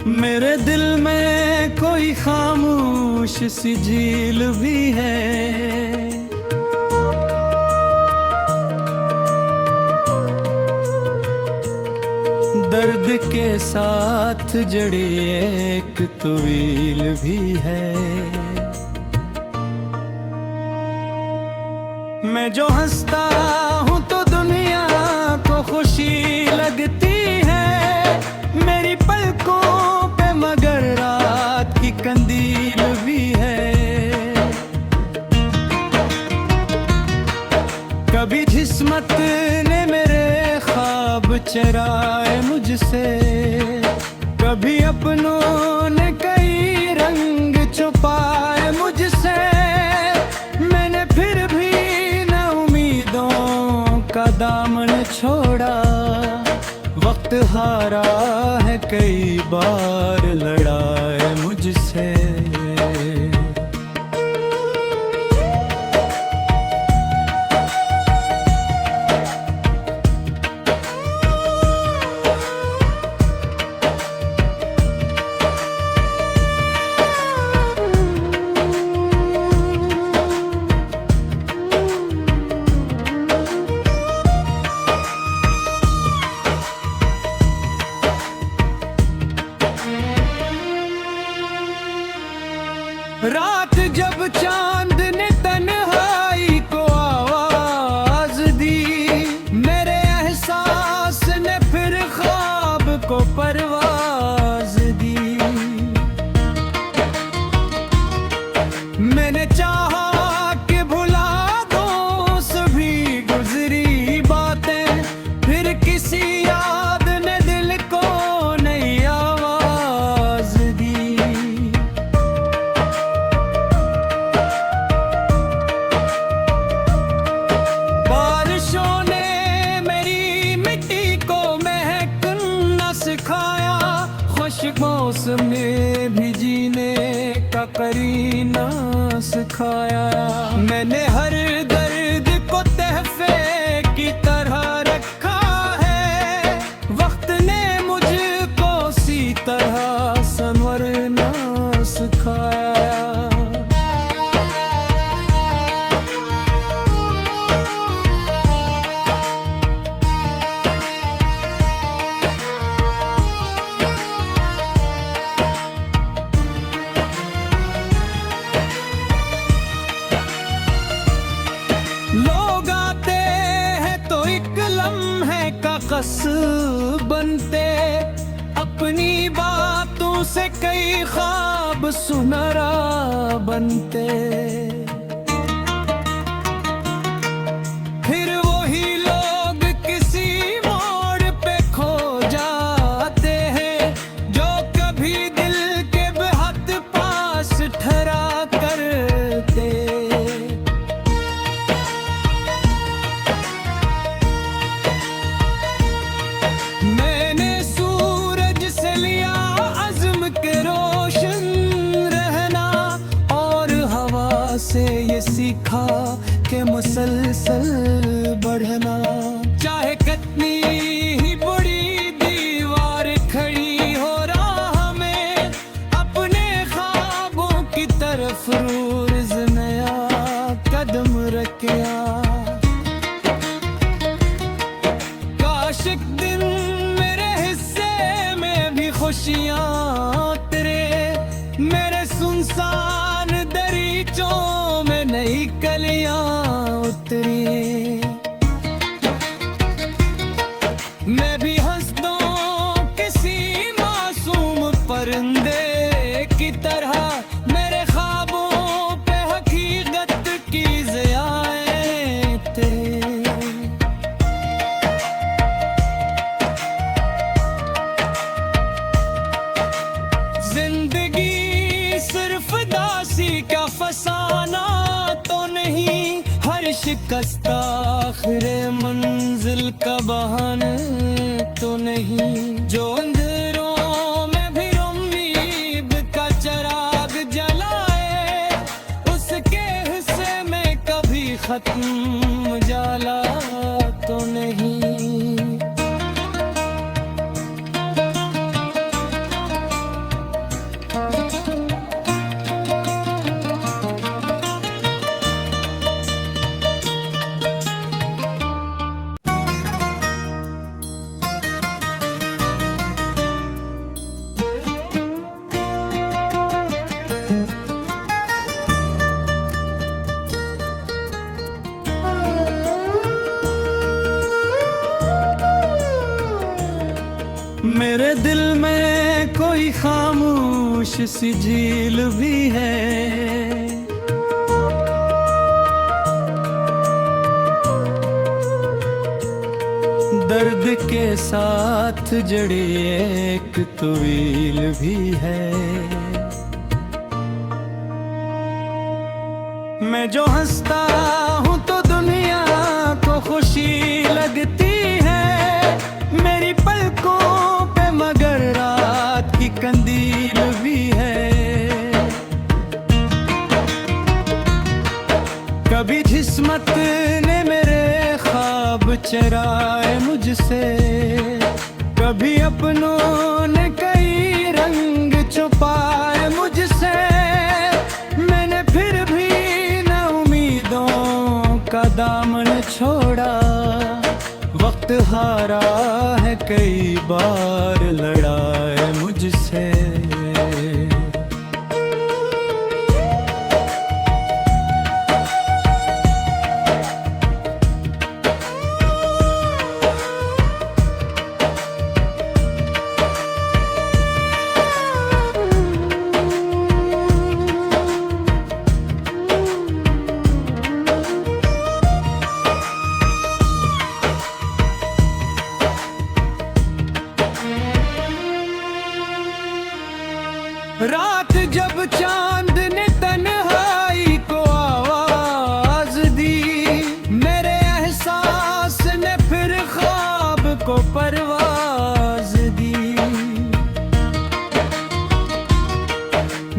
मेरे दिल में कोई खामोश सी झील भी है। दर्द के साथ जड़ी एक तवील भी है। मैं जो हंसता हूँ तो दुनिया को खुशी लगती है। मेरी पलकों पे मगर रात की कंदील भी है। कभी जिस्मत ने मेरे ख्वाब चराए मुझसे, कभी अपनों ने कई रंग छुपाए मुझसे। मैंने फिर भी न उम्मीदों का दामन छोड़ा। वक्त हारा है कई बार लड़ाए मुझसे। रात जब चांद ने तन्हाई को आवाज दी, मेरे एहसास ने फिर ख्वाब को परवाज दी। मैंने चाहा कि भुला दूं सभी गुजरी बातें, फिर किसी याद ने दिल को नई आवाज दी। खुश मौसम में भी जीने का करीना सिखाया। मैंने हर दर्द को तहफे की तरह रखा है। वक्त ने मुझको सी तरह संवरना सिखाया। लोग आते हैं तो एक लम्हे का कस बनते, अपनी बातों से कई ख्वाब सुनहरा बनते। फिर वही लोग किसी मोड़ पे खो जाते हैं, जो कभी दिल के बेहद पास ठहरा करते। मैंने सूरज से लिया अज़्म के रोशन रहना, और हवा से ये सीखा कि मुसलसल बढ़ना। चाहे कितनी ही बड़ी दीवार खड़ी हो राह में, अपने ख्वाबों की तरफ रोज़ नया कदम रखा। काश एक दिन खुशियाँ तेरे मेरे सुनसान दरीचों में नई कलियाँ उतरी। मैं भी हंस दूं किसी मासूम परिंदे की तरह, मेरे ख्वाबों पे हकीकत की ज़ियाएं तेरे। जिंदगी सिर्फ दासी का फसाना तो नहीं, हर शिकस्त आखिरे मंजिल का बहाना तो नहीं। जो अंधेरों में भी उम्मीद का चिराग जलाए, उसके हिस्से में कभी खत्म जाला तो नहीं। मेरे दिल में कोई खामोश सी झील भी है। दर्द के साथ जड़ी एक तवील भी है। मैं जो हंसता हूँ तो दुनिया को खुशी लगती है। मेरी पलकों पे मगर रात की कंदील भी है। कभी जिस्मत ने मेरे ख्वाब चराए मुझसे, कभी अपनों ने कई रंग छुपाए मुझसे। मैंने फिर भी न उम्मीदों का दामन छोड़ा। वक्त हारा है कई बार लड़ा है मुझसे। रात जब चांद ने तन्हाई को आवाज दी, मेरे एहसास ने फिर ख्वाब को परवाज दी।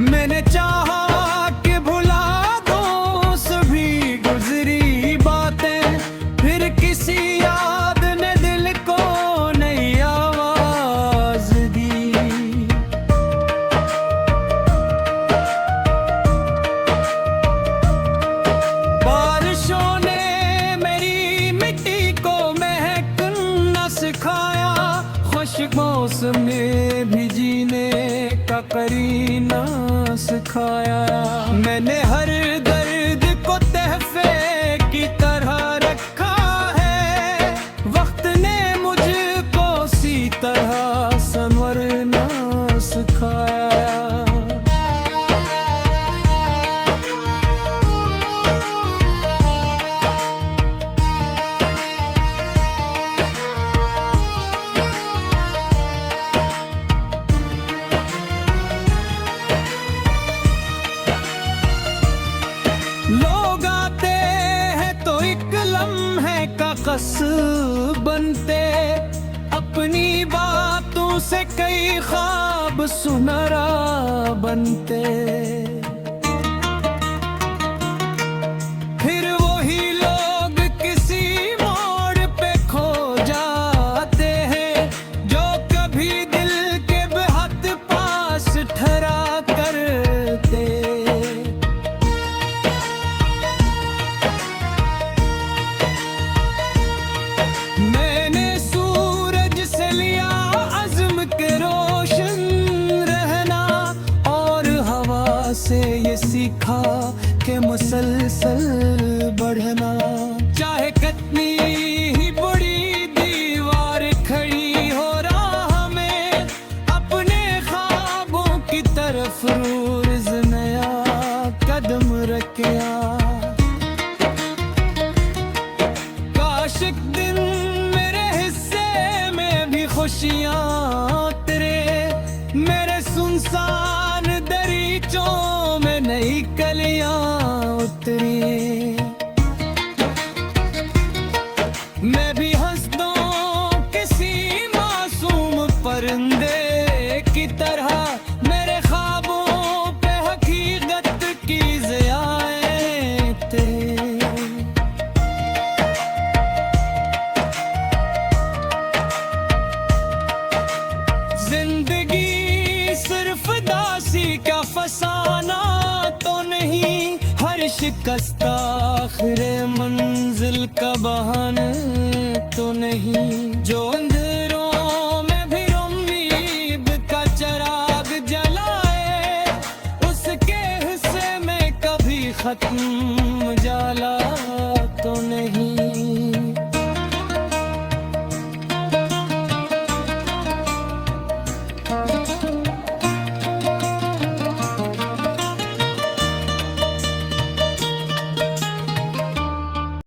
मैंने चाहा कि भुला दूं सभी गुजरी बातें, फिर किसी याद ने दिल को नई आवाज दी। मौसम ने भी जीने का करीना सिखाया। मैंने हर दर्द को तहफे की तरह रखा है। वक्त ने मुझको सी तरह संवरना सिखाया। लोग आते हैं तो एक लम्हे का कस बनते, अपनी बातों से कई ख्वाब सुनहरा बनते। फिर वही लोग किसी मोड़ पे खो जाते हैं, जो कभी दिल के बेहद पास ठहरा करते। मैंने सूरज से लिया अज़्म के रोशन रहना, और हवा से ये सीखा कि मुसलसल बढ़ना। चाहे कितनी ही बड़ी दीवार खड़ी हो राह में, अपने ख्वाबों की तरफ रोज़ नया कदम रखिया। काश एक दिन खुशियाँ तेरे मेरे सुनसान दरीचों में नई कलियाँ उतरी। मैं भी हंस दूं किसी मासूम परिंदे की तरह, मेरे ख्वाबों पे हकीकत की ज़ियाएं तेरी। जिंदगी सिर्फ दासी का फसाना तो नहीं, हर शिकस्त आखिर मंजिल का बहाना तो नहीं। जो